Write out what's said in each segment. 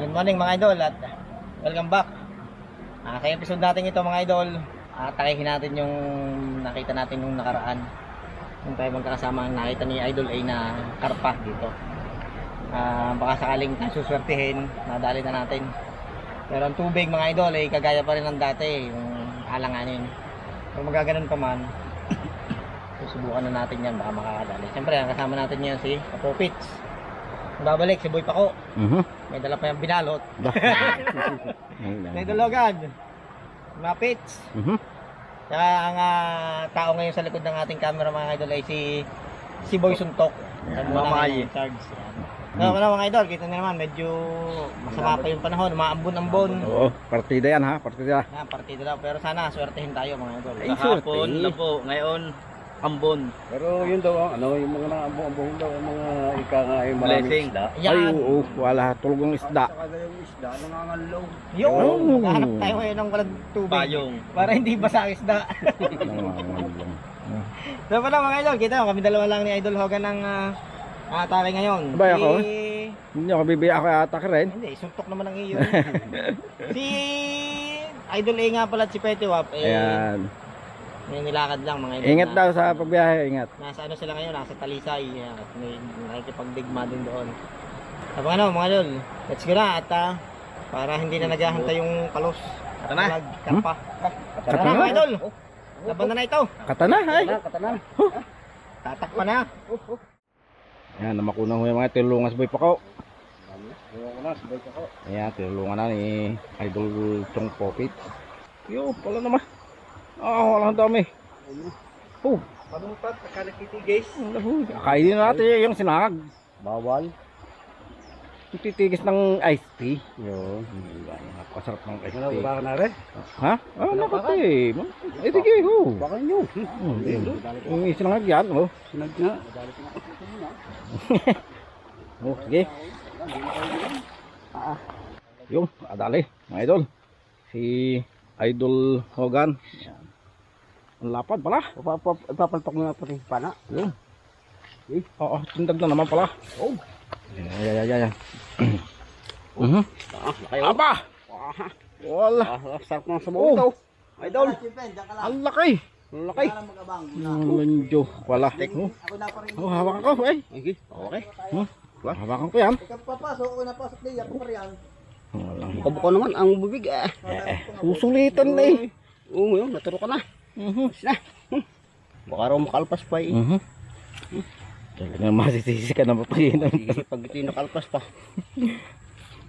Good morning mga idol at welcome back. Sa episode natin ito mga idol, takihin natin yung nakita natin nung nakaraan. Yung tayo magkakasama ang nakita ni Idol A na karpa dito. Baka sakaling suswertihin, nadali na natin. Pero ang tubig mga idol ay kagaya pa rin ng dati, yung alanganin. Kung magaganon pa man, susubukan na natin yan, baka makakadali. Siyempre ang kasama natin yan si Kapopits. Babalik si Boy Paco. May dala pa yung binalot. May dalogan. Mapits. Saka ang tao ngayon sa likod ng ating camera mga idol ay si Boy Suntok. Mamay. Mga idol, kita niyo naman medyo masama pa yung panahon, maambon-ambon. Oo, partida yan ha, partida. Partida daw, pero sana swertehin tayo mga idol. Kahapon, labo, ngayon ambon. Pero yun daw, yung mga naambong-ambong daw, yung mga ika nga ay maraming Blessing. isda. Yan. Ay, oo, wala, tulgong isda. Saka yung isda, nangangalong. Yung, nakahanap tayo ngayon ng walang tubig. Bayong. Para hindi basa ang isda. So pala mga idol, kita kami dalawa lang ni Idol Hogan ng atake ngayon. Ba ako? Hindi ako bibiyak ako atake rin. Hindi, suntok naman ang iyo. Si Idol A nga pala at si Petiwap, Ayan. may nilakad lang mga idol. Ingat daw sa pagbiyahe, ingat. Nasa ano sila ngayon, nasa Talisay. At may nakikipagdigma din doon. Sabi ano mga idol, let's go na at para hindi na naghahantay yung kalos. Tara na. Karpa. Tara na mga idol. Laban na ito. Katana, ay. Katana. Tatakpan na. Ayan, namakunan ko yung mga tinulungan sa Boy Paco. Ewan ko na, sabay ko. Ayan, tinulungan na ni Idol Chong Popit. Yo, pala naman. Walang dami. Oh, Panupat, nakalikitigis. kainin na natin yung sinangag. Bawal. Yung titigis ng iced tea. Yun. Napakasarap ng iced tea. Baka na rin. Ha? Nakati. Sige, ho. Baka nyo. Yung sinangag yan, oh. Sinag na. Oh, sige. Yung, adali, mga idol. Si Idol Hogan. Yan. Ang lapad pala. Ipapalpak mo na pati pana. Yung. Oo, tindag na naman pala. Oh. Yan. Aba! Wala. Sarap na sa buong ito. Idol. Ang laki. Ang laki. Lanjo. Wala. Hawakan ko, eh. Okay. Hawakan ko yan. Papasok ko na pasok din ako pa riyan. Buka naman ang bubig Susulitan na eh. Oo, yun, naturo ka na. Na. Baka raw makalpas pa eh. Talagang masisisi ka na mapaginan. Pag ito yung nakalpas pa.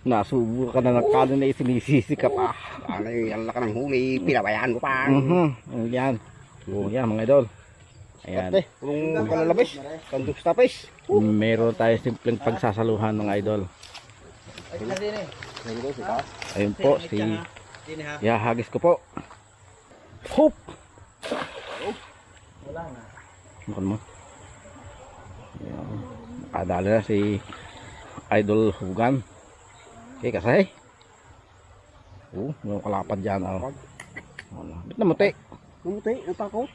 Nasubo ka na ng kanan na isinisisi ka pa. Ano yung laka ng huli, pinabayaan mo pa. Yan. Oh, yan mga idol. Ayan. Kung kalalabis, kandok tapis. Meron tayo simpleng pagsasaluhan mga idol. Ayun po, si Yahagis ko po. Hop! Wala na. Makan mo. Ayan. Nakadala na si Idol Hogan. Okay, kasay. Yung kalapad dyan. Ba't namuti? Namuti, natakot.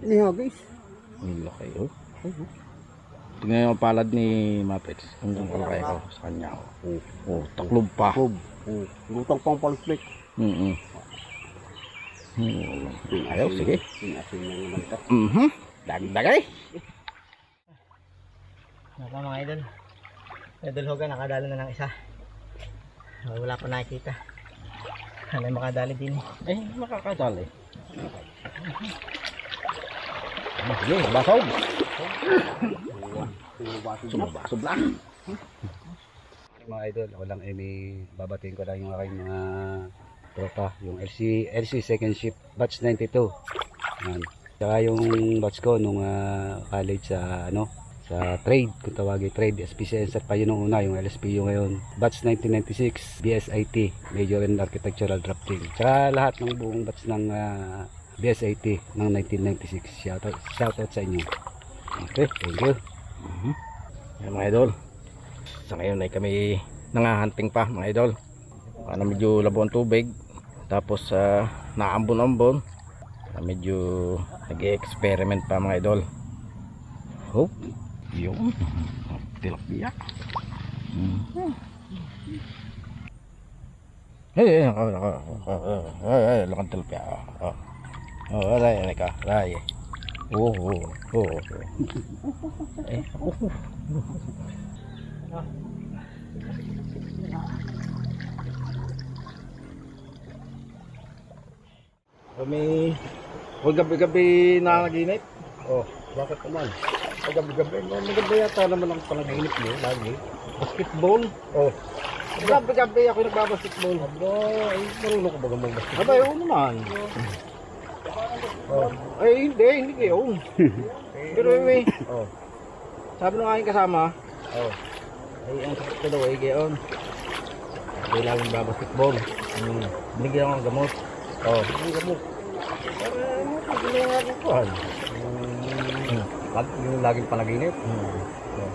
Inihagis. Ang laki, oh. Tingnan yung palad ni Mapets. Kung kalaki ko sa kanya. Taklob pa. Lutang pang palplik. Ayaw, sige. Pinasin na naman ito. Dagdagay. Naka mga idol. Idol Hogan nakadalo na ng isa. Wala pa nakikita. Ano yung makadali din eh. Makakadali. Sige, basaw. Sumabasob lang. Mga idol, ako lang may babatiin ko lang yung aking mga tropa, yung LC second shift batch 92. Yan. Saka yung batch ko nung college sa sa trade, kung tawagin trade, SPCN pa yun nung una, yung LSPU ngayon. Batch 1996, BSIT, Major in Architectural Drafting. Saka lahat ng buong batch ng BSIT ng 1996. Shoutout sa inyo. Okay, thank you. Yan mga idol. Sa ngayon ay kami nangahunting pa mga idol. Para medyo labo ang tubig. Tapos naambon-ambon. Medyo nag-experiment pa mga idol. Hope. Yung tilapia. Lakan tilapia. Aray ka. Aray. Oo. Kami gabi-gabi nanaginip. Oh, bakit naman? Ay, gabi-gabi. Maganda yata naman ang panaginip niyo, lagi. Basketball. Oh, Gabi-gabi ako nagbabasketball. aba, ay, marunong ka ba mag-basketball? Abay, oo naman. Oh, Ay, hindi kayo. Pero anyway, oh, sabi ng aking kasama, oh. ay ang sakit ko daw ay gayon. Hindi lang babasketball. Binigyan ako ng gamot. Oh, Ang gamot. Para ginawa ko kuhan. yung laging panaginip.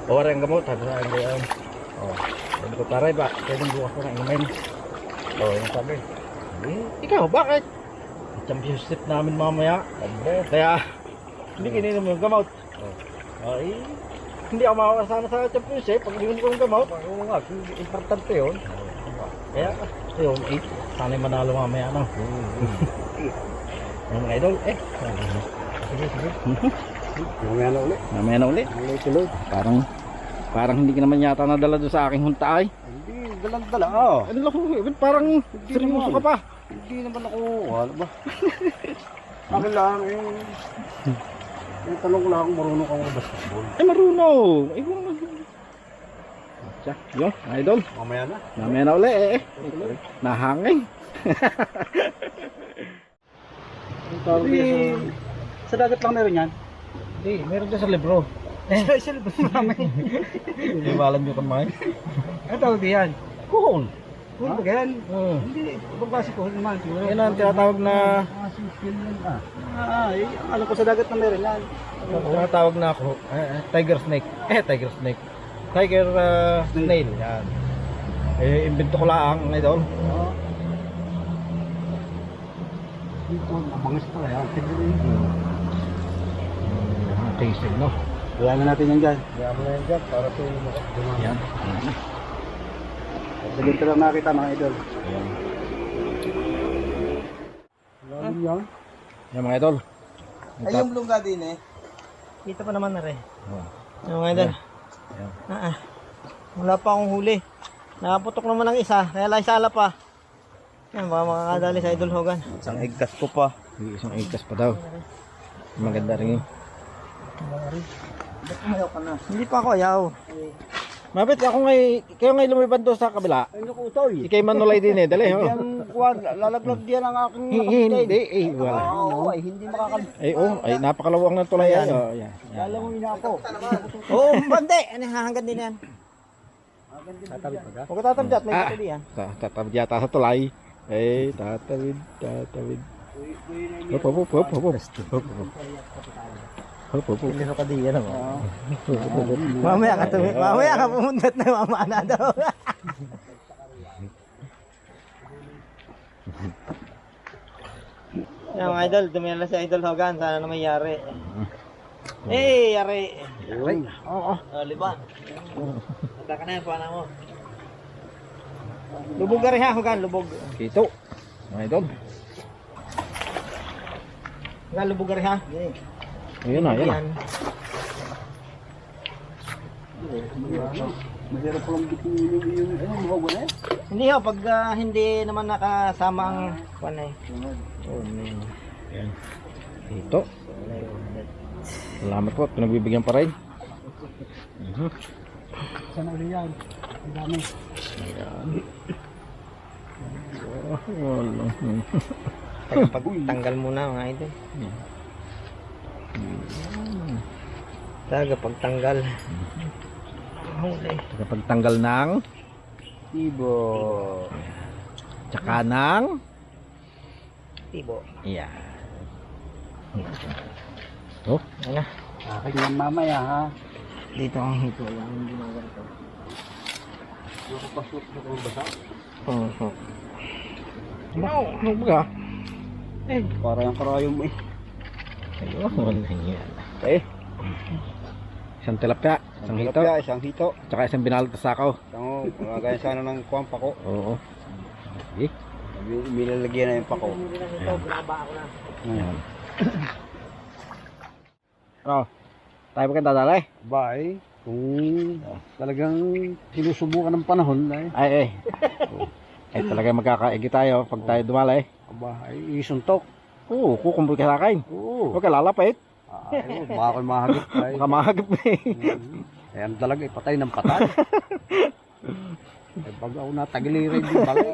O rin ang gamot, sabi na ang gayon. Sabi ko, taray ba? Pwede bukas ko na inumin. Oh, yung sabi. Ikaw, bakit? Championship namin mamaya. Kaya, hindi kininom yung gamot. Ay, hindi ako makakasama sa championship pag hindi ko yung gamot. Oo nga, importante yun. Kaya, ayun, 8. Sana'y manalo mamaya na. Yung mga idol, Sige. Mamaya na ulit. mamaya na ulit. Tuloy. Parang hindi ka naman yata nadala doon sa aking hunta ay. Hindi, dalang-dala. Oh. Ano lang, parang seryoso ka pa. Hindi naman ako, ano ba? Akin lang, yung tanong ko lang kung marunong ka mag-basketball. Ay, marunong. Ay, marunong. Siya, yun, mga idol. Mamaya na. Mamaya na ulit Nahangin. Sa dagat lang meron yan. Hindi, meron dyan sa libro. Sa libro namin. Hindi ba alam nyo kamay? Ano tawag yan? Kuhol. Kung ba yan? Hmm. Hindi, ibang klase ko naman. Yan ang tinatawag na Skill yan alam ko sa dagat na meron yan. tinatawag na ako tiger snake. Tiger snake. Tiger snail. Yan. Invento ko lang, idol. Oo. Dito, mabangis pala yan. Tasting, no? Kaya na natin yan dyan. Kaya mo na yan dyan para sa yan. Sa ganito lang nakita mga idol. Ayan. Lalim yan. Yan mga idol. Ay, yung blungga din eh. Kita pa naman na rin. Yung mga idol. Wala pa akong huli. Nakaputok naman ng isa, kaya lang isa ala pa. Yan, baka makakadali sa Idol Hogan. Isang eggas ko pa. Isang ikas pa daw. Maganda rin yun. Ba't umayaw ka na? Hindi pa ako ayaw. Mabit, kayo ngay lumipad doon sa kabila. Ay, naku, Toy. Ikay manulay din dali. Lalaglag diyan ang aking Hindi, wala. Oo, ay hindi makakalit. Ay napakalawang ng tulay yan. Yan. Lalangoy na ako. Oo, bande! Ano, hahanggan din yan. Tatawid pa ka? Huwag ka tatabdat, may patuloy yan. Tatawid yata sa tulay. Tatawid. Hop. Piliro ka di yan ako. Mamaya ka pumuntat na mamana daw. Yan mga idol, dumila si Idol Hogan. Sana na may yari. Yari. Oo. Liban. Handa ka na yan, paano mo? Lubog ka rin ha, Hogan, lubog. Kito. Mga idol. Hogan, lubog ka rin ha. Ayun na. Mahirap palang bitin yung mahawa na eh. Hindi ho, pag hindi naman nakasama ang kwan eh. Kito. Salamat po. Pinagbibigyan pa rin. Sana ulit yan. Ang dami. Pagtanggal muna mga idol. Taga pagtanggal. Kapag tanggal ng Tibo. tsaka ng Tibo. yan. Oh, Ano? Akin yan mamaya ha. Dito ang hito. Yung ginagawa ito. Nakapasok na kung basa. Oo. ano ba? Para yung karayom eh. Ayun, yan. Isang tilapia, isang hito, Isang hito. tsaka isang binalot na sakaw. Isang gaya sana ng kwampa ko. Oo. Okay. Milalagyan na yung pako. Ayan. Ano? Tayo ba kang dadalay? Bye. Kung talagang sinusubukan ng panahon Ay. Ay talaga magkakaigi tayo pag tayo dumalay. ay isuntok. Oo, kukumbol ka sa akin. Oo. Huwag ka lalapit. Baka ako'y mahagip ay. Baka mahagip na eh. Ayan talaga, patay ng patay. Ay, bago ako natagilirin yung bagay.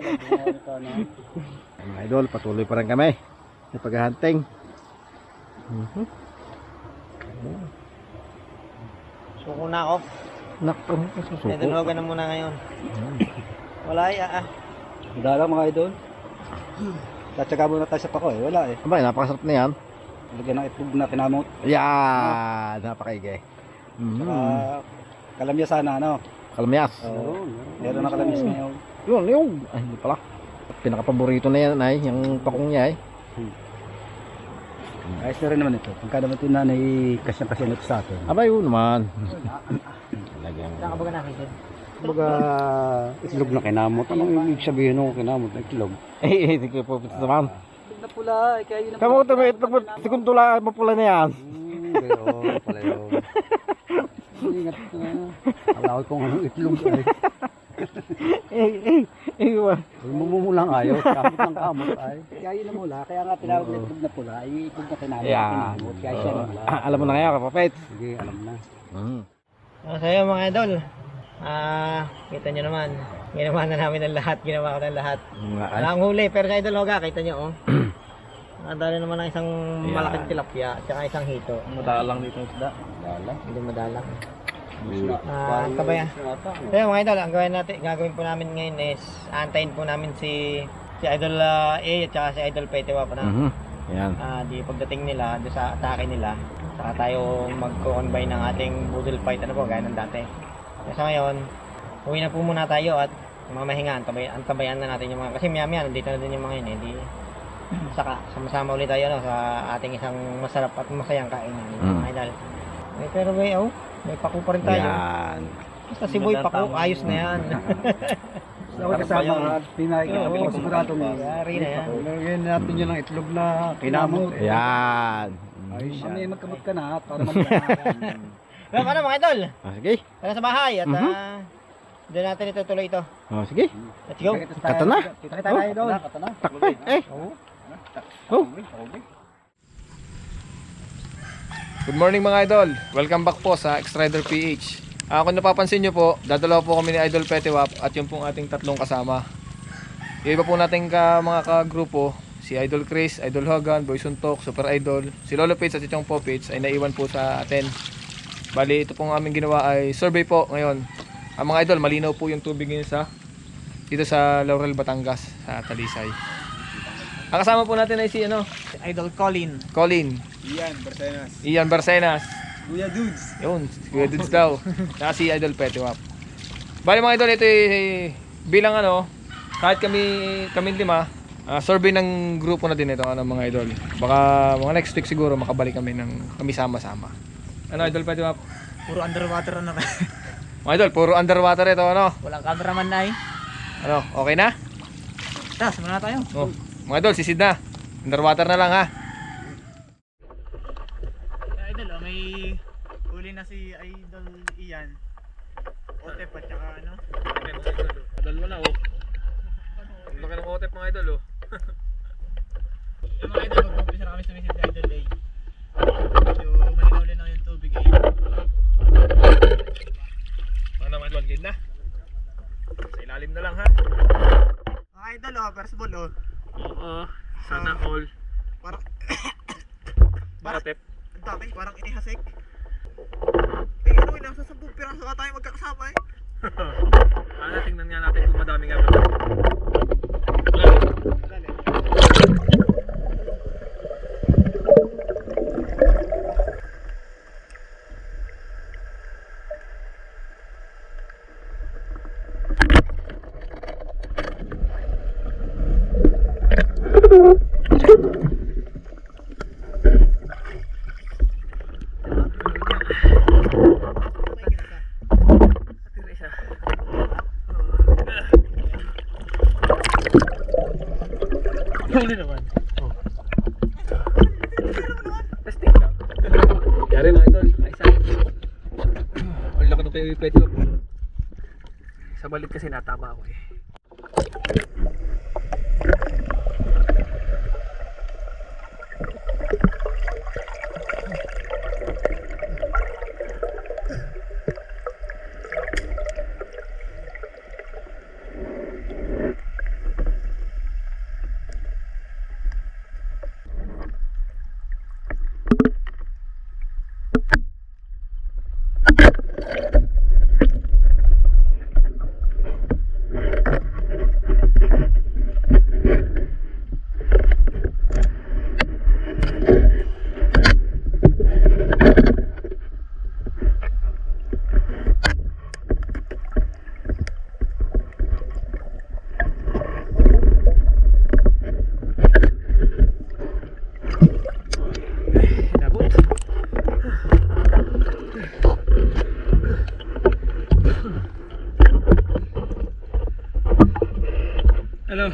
Mga idol, patuloy pa rin kami sa paghahunting. Suko na ako. Naku, susuko. Nadunhogan na muna ngayon. Wala Wala lang mga idol. Tatsaga muna tayo sa pako wala eh. Abay, napakasarap na yan. Lagyan ng itlog na kinamot. Yan, napakaigi. Saka kalamya sana ano. Kalamyas. Oo, meron na kalamyas ngayon. Yun. Ay, hindi pala. Pinakapaborito na yan ay, yung pakong niya ay. Ayos na rin naman ito. Pagka naman ito nanay kasyang-kasya nito sa atin. Abay, yun naman. Talagang. Saan ka ba nakita? Kumbaga itlog na kinamot. Anong ibig sabihin ng kinamot na itlog? Hindi ko po pito naman. Itlog na pula. Kaya yun Kamu ito may itlog mo, segundo lang mapula na yan. Gayon pala yun. Ingat na. Alawad kong anong itlog ay. Mumumulang ayaw. Kamot ng kamot ay. Kaya yun na mula. Kaya nga tinawag na itlog na pula. Ay itlog na kinamot. Yan. Kaya siya na mula. Alam mo na ngayon, kapapit. Sige, alam na. Sa'yo mga idol. Kita nyo naman. Ginawa na namin ang lahat. Ginawa ko ng lahat. Wala akong huli. Pero sa idol Hoga, kita nyo oh. Nadali naman ang isang malaking tilapia at saka isang hito. Madalang dito isda. Hindi madalang. Kabayan. Kaya mga idol, ang gagawin po namin ngayon is antayin po namin si Idol A at saka si Idol Petiwa po na. Yan. Di pagdating nila doon sa atake nila, saka tayo magko-combine ng ating budol fight ano po gaya ng dati. Kasi ngayon, uwi na po muna tayo at mamahinga, antabayan na natin yung mga kasi maya-maya nandito na din yung mga yun, hindi saka sama-sama ulit tayo no, sa ating isang masarap at masayang kainan mga idol. Pero may pako pa rin tayo. Yan. Basta si Boy pako, ayos na yan. Ako kasama at pinakikita sigurado mo. Yari na yan. Lagyan natin yun ng itlog na kinamot. Yan. Ayos siya. May magkamot ka na para magkakaroon. Well, ano mga idol? Sige. Tara sa bahay at doon natin itutuloy ito. Sige. Let's go. Kata na. Kita tayo doon. Takpe. Good morning mga idol. Welcome back po sa X-Rider PH. Kung napapansin nyo po, dadalawa po kami ni Idol Petiwap at yung pong ating tatlong kasama. Yung iba po nating mga kagrupo, si Idol Chris, Idol Hogan, Boy Suntok, Super Idol, si Lolo Pits at si Chong Popits ay naiwan po sa atin. Bali, ito pong aming ginawa ay survey po ngayon. Ang mga idol, malinaw po yung tubig ngayon dito sa Laurel, Batangas, sa Talisay. Ang kasama po natin ay si Idol Colin. Ian Barcenas. Kuya Dudes. Yun, Kuya Dudes daw. Saka si Idol Petiwap. Bali mga idol, ito bilang kahit kami lima, survey ng grupo na din ito mga idol. Baka mga next week siguro makabalik kami sama-sama. Idol Petiwap? Puro underwater na kami. Mga idol, puro underwater ito Walang cameraman na eh. Okay na? Tara, simula na tayo. Mga idol, sisid na. Underwater na lang ha. Idol, may huli na si Idol Ian. Otep at saka Dalawa na Ang laki ng otep mga idol Yung mga idol, mag-umpisa na kami sumisid si Idol A. Medyo malinaw lang yung tubig eh. Mga naman, game na. Sa ilalim na lang ha. Mga idol first ball Oo, sana all. Parang, Otep. ang dami, parang inihasik. Nasa 10 piraso ka tayo magkakasama eh. Tingnan nga natin kung madami nga ba. Huli naman. Oh. Testing lang. Yari mga idol. Aysa. Ang laki ng pwede. Sa balik kasi natama ako eh. Hello.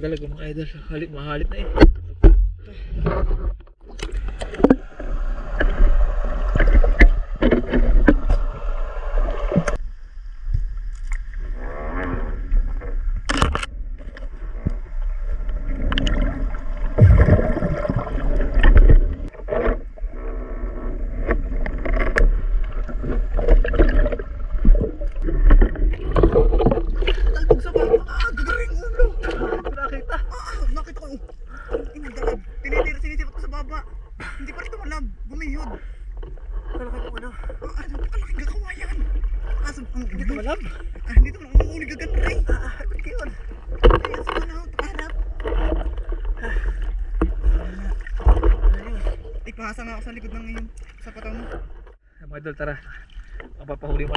Talaga mga idol, mahalit na eh. Ipahasa nga ako sa likod ng iyong sapataw mo. Mga idol, tara. Ang papahuli mo.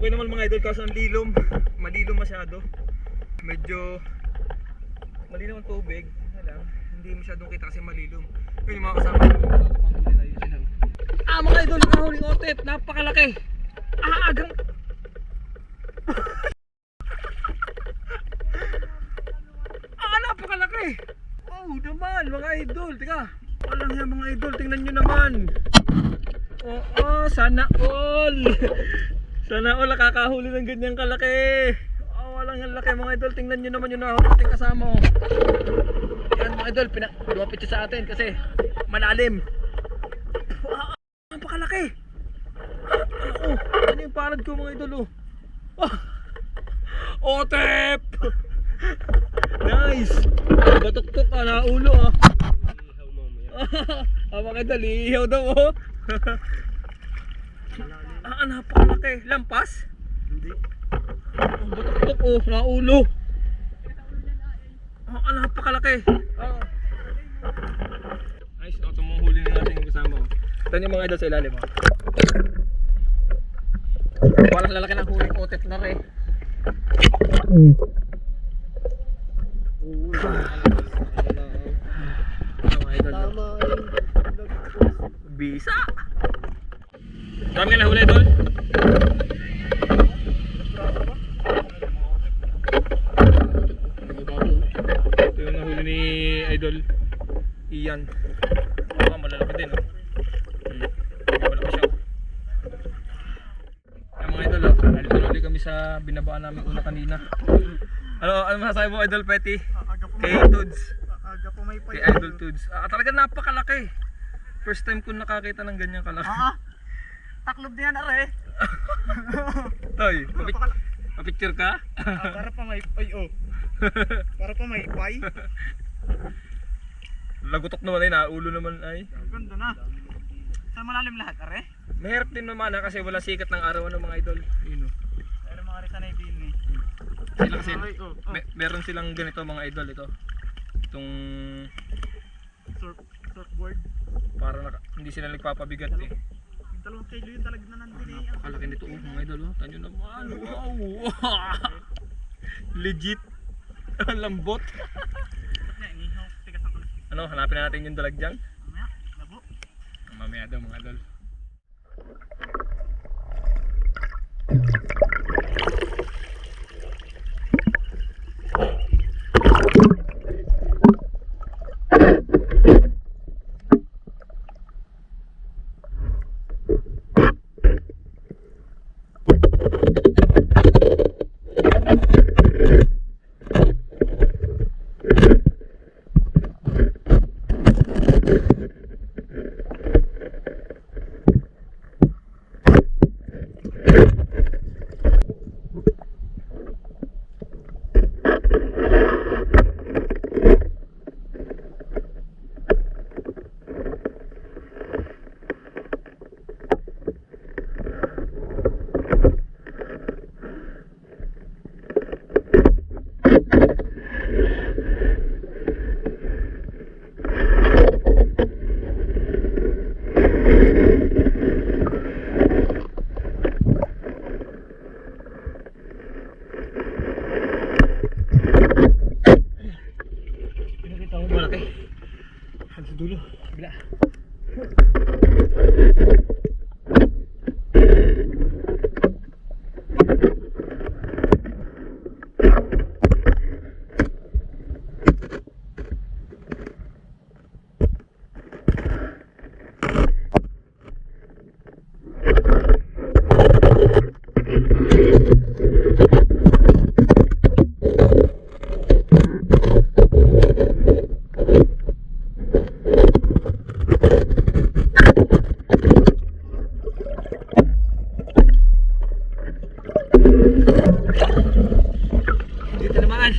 Okay naman mga idol, kaso ang malilom masyado. Medyo malilom ang tubig. Hindi masyadong kita kasi malilom. Yun yung mga kasama ko. Mga idol, nakahuling otet, napakalaki. Agang napakalaki. Oh naman mga idol, teka. Walang yan mga idol, tingnan nyo naman. Oo, sana all. Sana all nakakahuli ng ganyang kalaki. Oh, walang yan laki mga idol, tingnan nyo naman yung nahuli nating kasama. Yan mga idol, lumapit siya sa atin kasi malalim. Napakalaki. Oh, ano yung palad ko mga idol oh. Otep! Nice! Batok-tok ka na ulo ah. Mga idol, iihaw daw oh. Napakalaki. Lampas? Hindi. Batok-tok oh, na ulo. Napakalaki. Nice, ito mong huli na natin yung kasama oh. Ito yung mga idol sa ilalim oh. Walang lalaki ng huling otep na rin. Bisa. Dami ka na huli, Idol. Ito yung nahuli ni Idol Ian. Baka malalaki din oh. Malaki siya oh. Yung mga idol oh, nalito ulit kami sa binabaan namin una kanina. Ano masasabi mo Idol Petty? Kay Tudes. Aga po may Kay Idol Tudes. Talaga napakalaki. First time ko nakakita ng ganyang kalaki. taklob niyan are. Toy, pa-picture ka? Para pa may pay oh. Para pa may pay. Lagutok naman ay naulo naman ay. Ganda na. Sa malalim lahat are. Mahirap din naman kasi wala sikat ng araw ng mga idol. Yun oh. Pero mga risanay din eh. Sila kasi meron silang ganito mga idol ito. Itong Surfboard. para hindi sila nagpapabigat eh. Yung 2 kilo yun talaga na nandun eh. Napakalaki nito oh mga idol oh. Tanyo naman. Wow. Legit. Ang lambot. Tigas ng kulis. Ano, hanapin na natin yung dalagyang. Mamaya, labo. Mamaya daw mga idol. Malaki. Sa dulo, bila. Dito naman.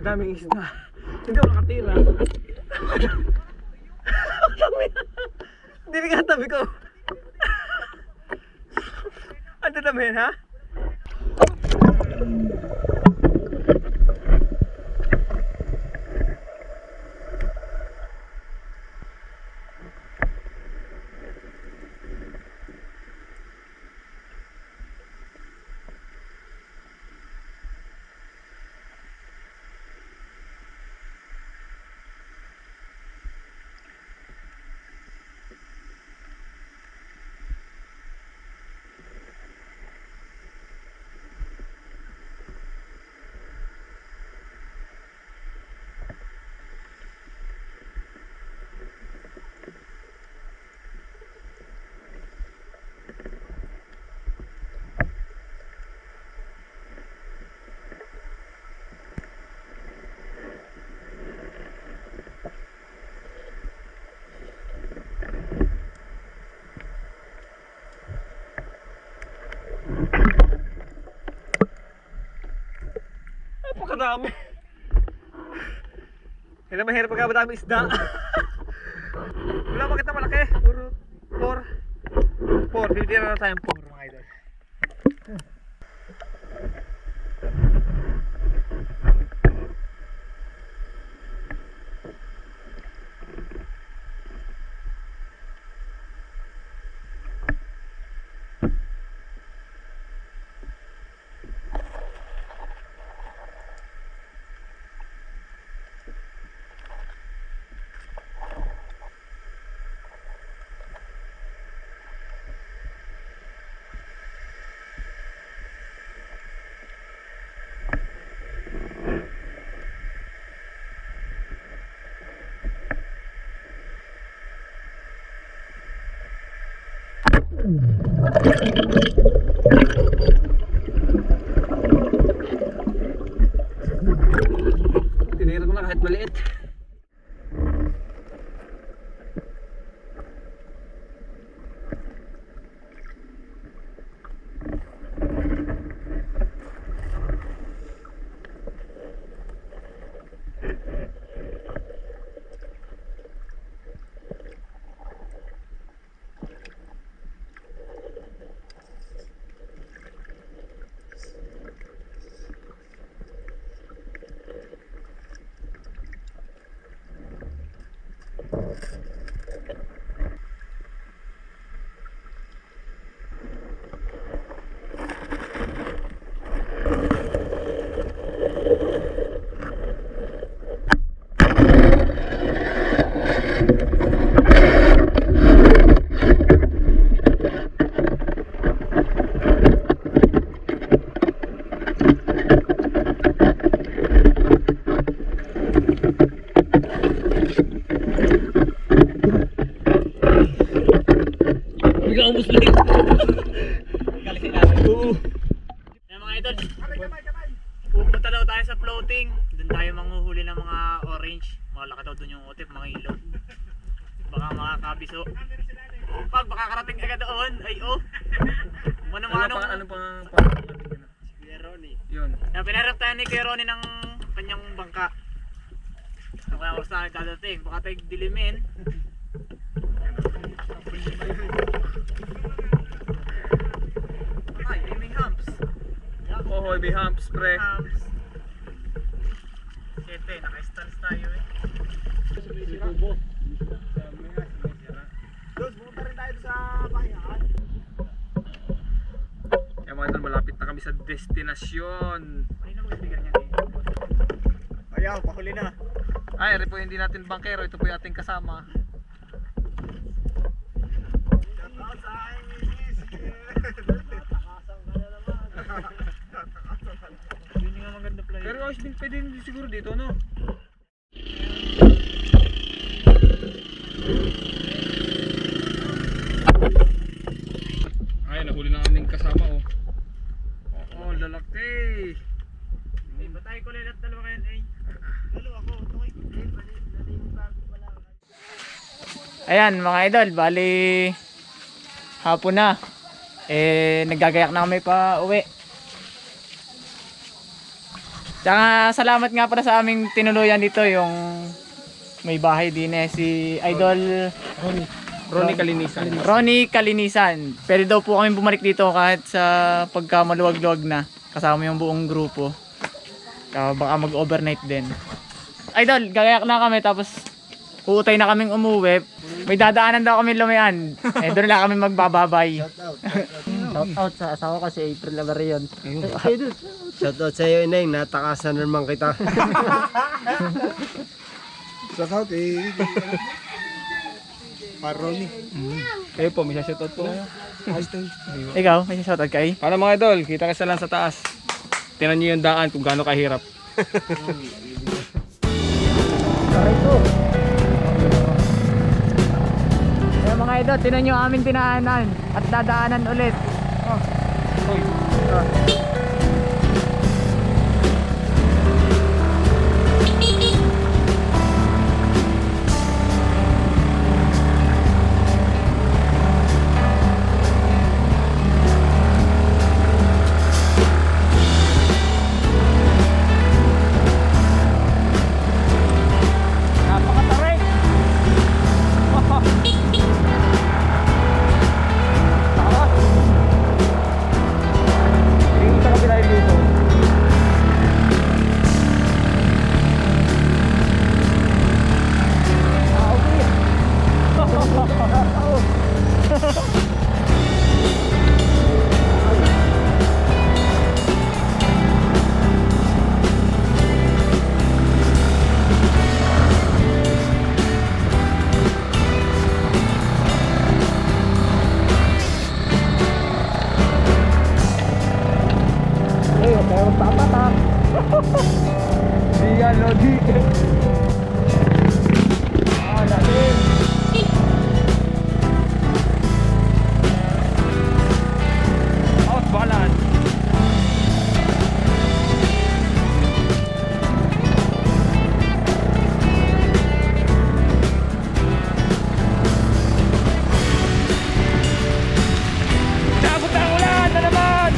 daming isda. Hindi ako nakatira. Hindi ka tabi ko. Ang dami ha? Napakadami. Kailan mahirap pagka madami isda. Wala makita malaki. Puro 4. Binitira na tayong 4 mga idol. Tinira ko na kahit maliit. Ubus lang. Galing na. Oo. Yan mga idol. Pupunta daw tayo sa floating. Doon tayo manghuhuli ng mga orange. Malaki daw doon yung utip, mga ilog. Baka makakabiso. Pag makakarating agad doon, ay oh. Ano pang natin yun? Kuya Ronnie. Yun. Pinarap tayo ni Kuya Ronnie ng kanyang bangka. Kaya oras na dadating. Baka tayo dilimin. Ay, may humps. Oh, may humps pre. Humps. Siyete, naka-stance tayo eh. Dos, bumunta rin tayo sa bahayan. Kaya mga idol, malapit na kami sa destinasyon. Ay, naku, ibigan niya eh. Ayaw, pahuli na. Ay, ito po hindi natin bangkero, ito po yung ating kasama. Shoutout sa aking misis. Takasang ka na naman. Hindi nga maganda play. Pero ayos din, pwede din siguro dito, no? Ay, nahuli na aming kasama, oh. Oo, lalaki. Ay, batay ko lang at dalawa kayo ay. Dalawa ko, okay. Ayan mga idol, bali hapon na. Naggagayak na kami pa uwi. Tsaka salamat nga pala sa aming tinuluyan dito, yung may bahay din si Idol Ronnie Kalinisan. Ronnie Kalinisan. Pwede daw po kami bumalik dito kahit sa pagka maluwag-luwag na. Kasama yung buong grupo. Baka mag-overnight din. Idol, gagayak na kami tapos uutay na kaming umuwi. May dadaanan daw kami lumayan. Doon na kami magbababay. Shout out sa asawa ko si April Lavarion. Shout out sa iyo, Inay. Natakasan naman kita. Shout out Paroni. Kayo po, may shoutout po kayo. Ikaw, may shoutout kay? Paano mga idol? Kita kasi lang sa taas. Tingnan nyo yung daan kung gaano kahirap. Kaya mga idol, tinan nyo aming dinaanan at dadaanan ulit. Napakatarik! Yung sa kabila yung dito. Di yan, Lodi. Lalim. Out balance. Sabot ang ulan na naman.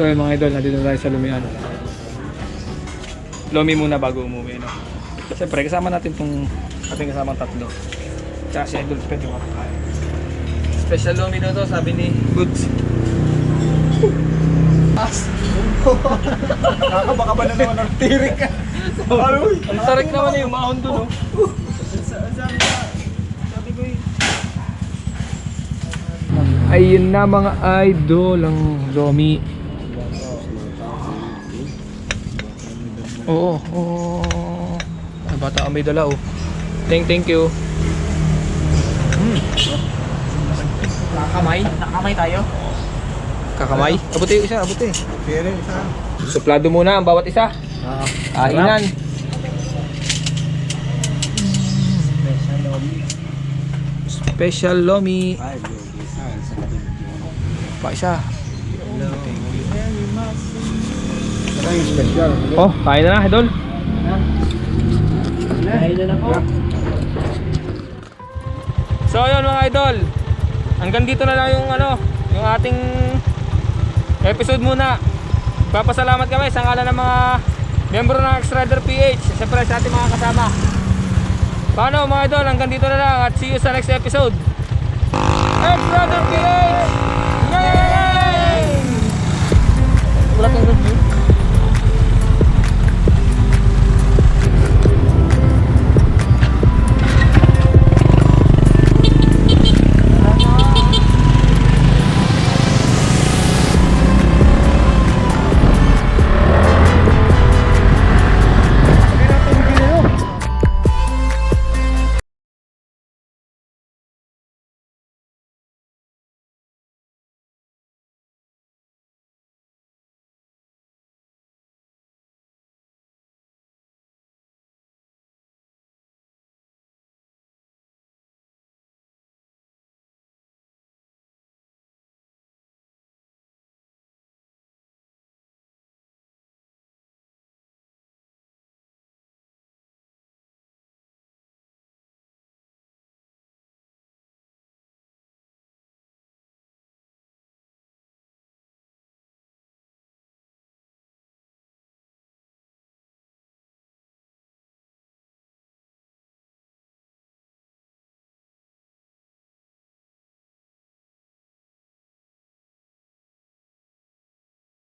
So yun mga idol, nandito tayo sa Lumian. Lomi muna bago umuwi, no? Siyempre, kasama natin itong ating kasamang tatlo. Tsaka si Idol Pwede Wap. Special Lomi daw to, sabi ni Goods. Baka ba na naman ang tirik ka? Ang tarik naman yung mahon dun, no? Ayun na mga idol, ang Lomi. Oo, oo. Ay, bata ang may dala, oh. Thank you. Nakakamay tayo. Kakamay. Abuti yung isa, abuti. Pero isa. Suplado muna ang bawat isa. Kainan. Special Lomi. Pa isa. Special. Oh, kain na na, idol. Ayun na po. So yun mga idol, hanggang dito na lang yung ating episode muna. Papasalamat kami sa ngalan ng mga miyembro ng X-Rider PH, siyempre sa ating mga kasama. Paano mga idol, hanggang dito na lang at see you sa next episode. X-Rider PH! Yay! Wala kang review.